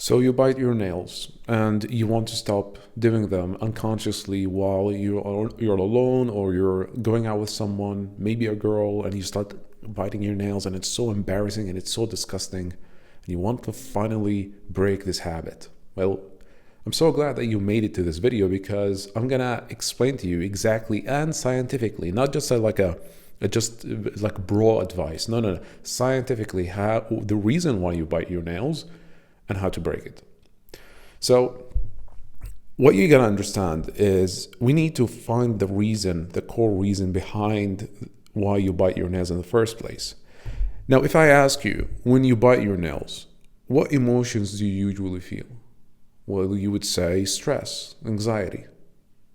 So you bite your nails and you want to stop doing them unconsciously while you're alone or you're going out with someone, maybe a girl, and you start biting your nails and it's so embarrassing and it's so disgusting and you want to finally break this habit. Well, I'm so glad that you made it to this video because I'm gonna explain to you exactly and scientifically, not just just like broad advice. No. Scientifically, how the reason why you bite your nails and how to break it. So what you gotta understand is we need to find the reason, the core reason behind why you bite your nails in the first place. Now, if I ask you, when you bite your nails, what emotions do you usually feel? Well, you would say stress, anxiety.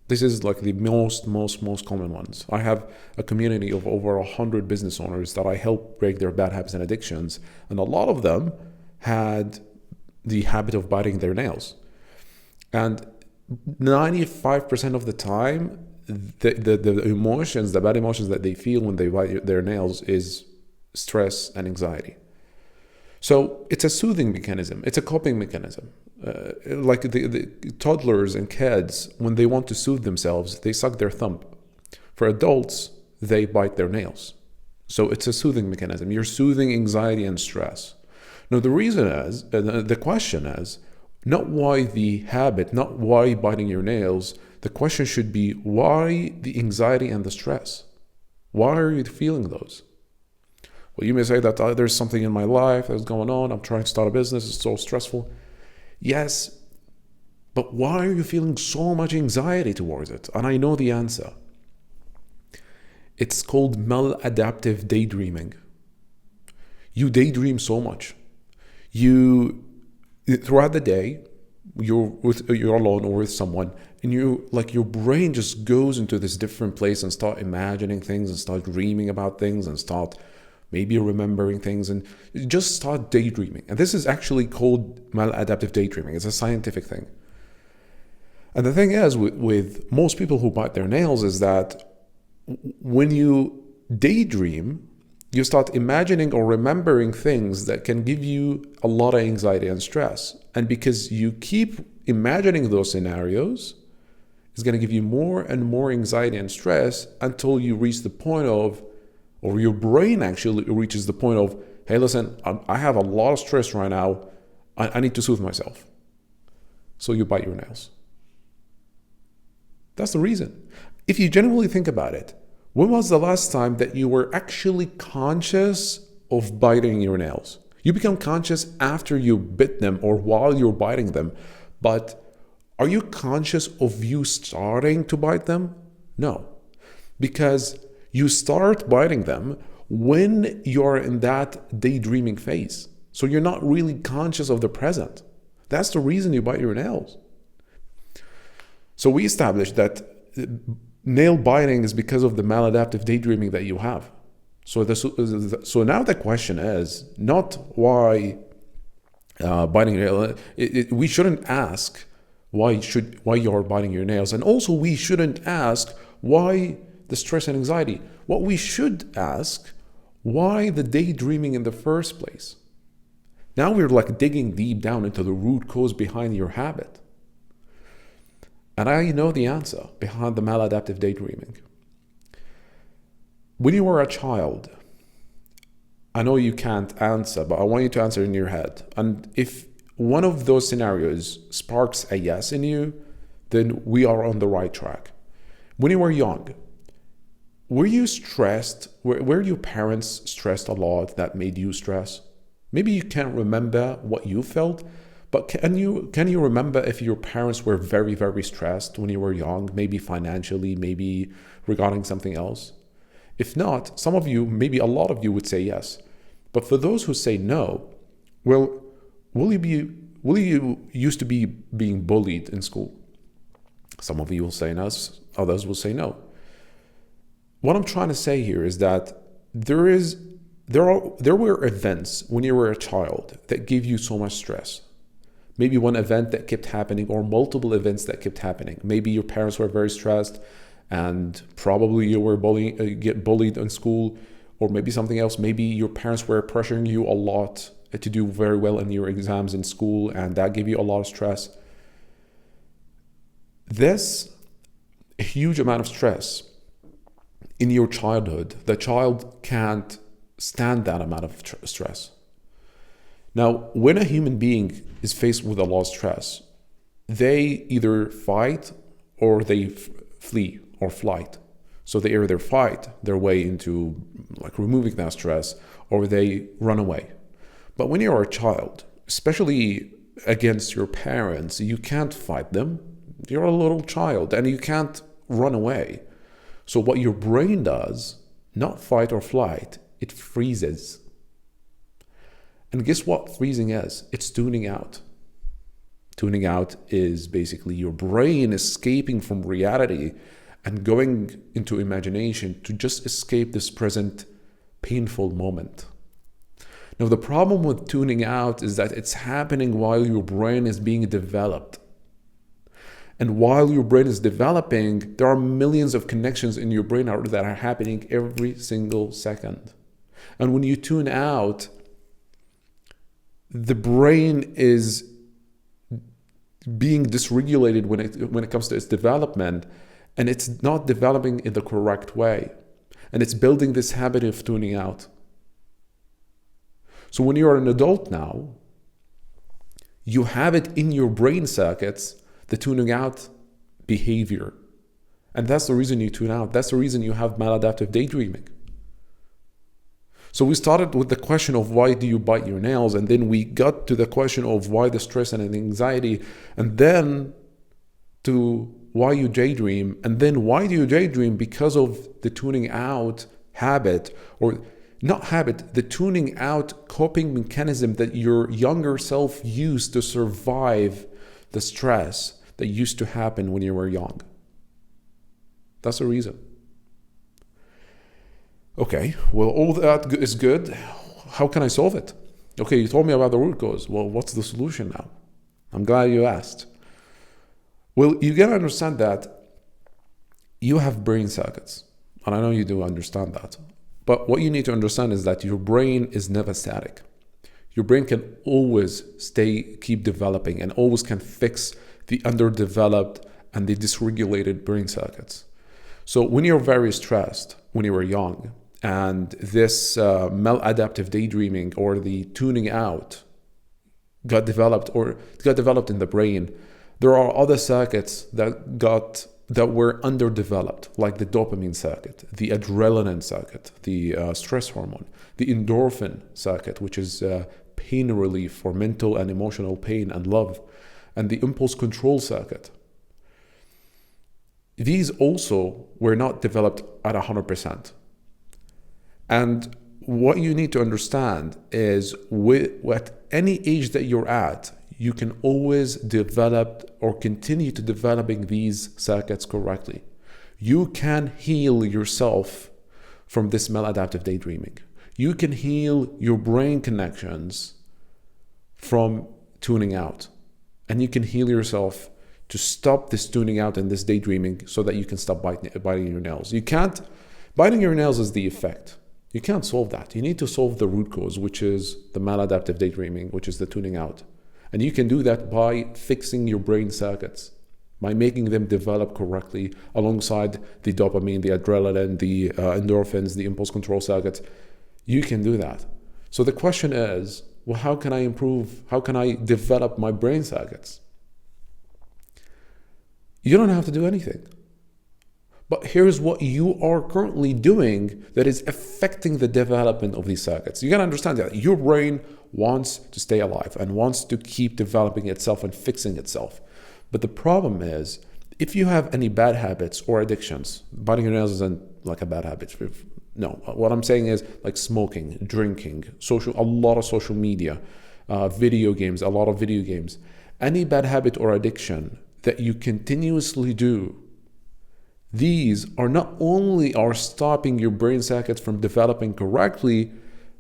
This is like the most common ones. I have a community of over 100 business owners that I help break their bad habits and addictions, and a lot of them had the habit of biting their nails. And 95% of the time, the emotions, the bad emotions that they feel when they bite their nails is stress and anxiety. So it's a soothing mechanism. It's a coping mechanism. Like the toddlers and kids, when they want to soothe themselves, they suck their thumb. For adults, they bite their nails. So it's a soothing mechanism. You're soothing anxiety and stress. Now, the reason is, the question is, not why the habit, not why biting your nails. The question should be, why the anxiety and the stress? Why are you feeling those? Well, you may say that there's something in my life that's going on. I'm trying to start a business. It's so stressful. Yes, but why are you feeling so much anxiety towards it? And I know the answer. It's called maladaptive daydreaming. You daydream so much. You, throughout the day, you're alone or with someone, and your brain just goes into this different place and start imagining things and start dreaming about things and start maybe remembering things and just start daydreaming. And this is actually called maladaptive daydreaming. It's a scientific thing. And the thing is with most people who bite their nails is that when you daydream, you start imagining or remembering things that can give you a lot of anxiety and stress. And because you keep imagining those scenarios, it's going to give you more and more anxiety and stress until you reach the point of, or your brain actually reaches the point of, hey, listen, I have a lot of stress right now. I need to soothe myself. So you bite your nails. That's the reason. If you genuinely think about it, when was the last time that you were actually conscious of biting your nails? You become conscious after you bit them or while you're biting them, but are you conscious of you starting to bite them? No, because you start biting them when you're in that daydreaming phase. So you're not really conscious of the present. That's the reason you bite your nails. So we established that nail biting is because of the maladaptive daydreaming that you have. So now the question is not why biting your nail. We shouldn't ask why you're biting your nails, and also we shouldn't ask why the stress and anxiety. What we should ask, why the daydreaming in the first place? Now we're like digging deep down into the root cause behind your habit. And I know the answer behind the maladaptive daydreaming. When you were a child, I know you can't answer, but I want you to answer in your head. And if one of those scenarios sparks a yes in you, then we are on the right track. When you were young, were you stressed? Were your parents stressed a lot that made you stress? Maybe you can't remember what you felt, but can you remember if your parents were very, very stressed when you were young, maybe financially, maybe regarding something else? If not, some of you, maybe a lot of you would say yes. But for those who say no, well, will you used to be being bullied in school? Some of you will say yes, others will say no. What I'm trying to say here is that there were events when you were a child that gave you so much stress. Maybe one event that kept happening or multiple events that kept happening. Maybe your parents were very stressed and probably you were get bullied in school, or maybe something else. Maybe your parents were pressuring you a lot to do very well in your exams in school, and that gave you a lot of stress. This huge amount of stress in your childhood, the child can't stand that amount of stress. Now, when a human being is faced with a lot of stress, they either fight or they flee or flight. So they either fight their way into like removing that stress, or they run away. But when you're a child, especially against your parents, you can't fight them. You're a little child and you can't run away. So what your brain does, not fight or flight, it freezes. And guess what freezing is? It's tuning out. Tuning out is basically your brain escaping from reality and going into imagination to just escape this present painful moment. Now, the problem with tuning out is that it's happening while your brain is being developed. And while your brain is developing, there are millions of connections in your brain that are happening every single second. And when you tune out, the brain is being dysregulated when it comes to its development, and it's not developing in the correct way. And it's building this habit of tuning out. So when you're an adult now, you have it in your brain circuits, the tuning out behavior. And that's the reason you tune out. That's the reason you have maladaptive daydreaming. So we started with the question of why do you bite your nails? And then we got to the question of why the stress and the anxiety. And then to why you daydream. And then why do you daydream? Because of the tuning out habit, or not habit, the tuning out coping mechanism that your younger self used to survive the stress that used to happen when you were young. That's the reason. Okay, well, all that is good. How can I solve it? Okay, you told me about the root cause. Well, what's the solution now? I'm glad you asked. Well, you gotta understand that you have brain circuits. And I know you do understand that. But what you need to understand is that your brain is never static. Your brain can always keep developing, and always can fix the underdeveloped and the dysregulated brain circuits. So when you're very stressed, when you were young, and this maladaptive daydreaming or the tuning out got developed in the brain, there are other circuits that were underdeveloped, like the dopamine circuit, the adrenaline circuit, the stress hormone, the endorphin circuit, which is pain relief for mental and emotional pain and love, and the impulse control circuit. These also were not developed at 100%. And what you need to understand is at any age that you're at, you can always develop or continue to developing these circuits correctly. You can heal yourself from this maladaptive daydreaming. You can heal your brain connections from tuning out. And you can heal yourself to stop this tuning out and this daydreaming so that you can stop biting your nails. Biting your nails is the effect. You can't solve that. You need to solve the root cause, which is the maladaptive daydreaming, which is the tuning out. And you can do that by fixing your brain circuits, by making them develop correctly alongside the dopamine, the adrenaline, the endorphins, the impulse control circuits. You can do that. So the question is, well, how can I improve? How can I develop my brain circuits? You don't have to do anything. But here's what you are currently doing that is affecting the development of these circuits. You gotta understand that your brain wants to stay alive and wants to keep developing itself and fixing itself. But the problem is, if you have any bad habits or addictions, biting your nails isn't like a bad habit. No, what I'm saying is like smoking, drinking, a lot of social media, video games, a lot of video games. Any bad habit or addiction that you continuously do, these are not only stopping your brain circuits from developing correctly,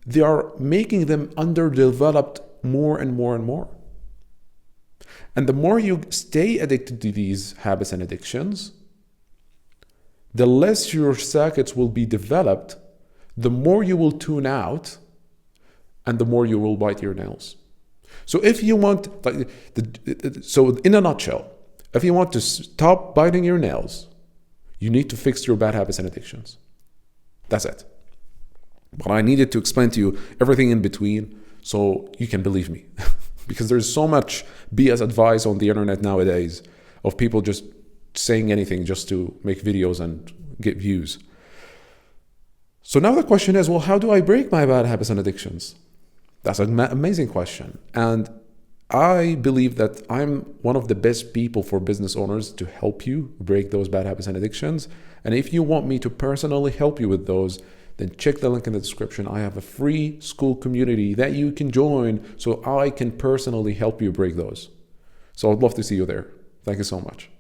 they are making them underdeveloped more and more and more. And the more you stay addicted to these habits and addictions, the less your circuits will be developed, the more you will tune out, and the more you will bite your nails. So if you want, so in a nutshell, if you want to stop biting your nails, you need to fix your bad habits and addictions. That's it. But I needed to explain to you everything in between so you can believe me. Because there's so much BS advice on the internet nowadays of people just saying anything just to make videos and get views. So now the question is, well, how do I break my bad habits and addictions? That's an amazing question. And I believe that I'm one of the best people for business owners to help you break those bad habits and addictions. And if you want me to personally help you with those, then check the link in the description. I have a free school community that you can join so I can personally help you break those. So I'd love to see you there. Thank you so much.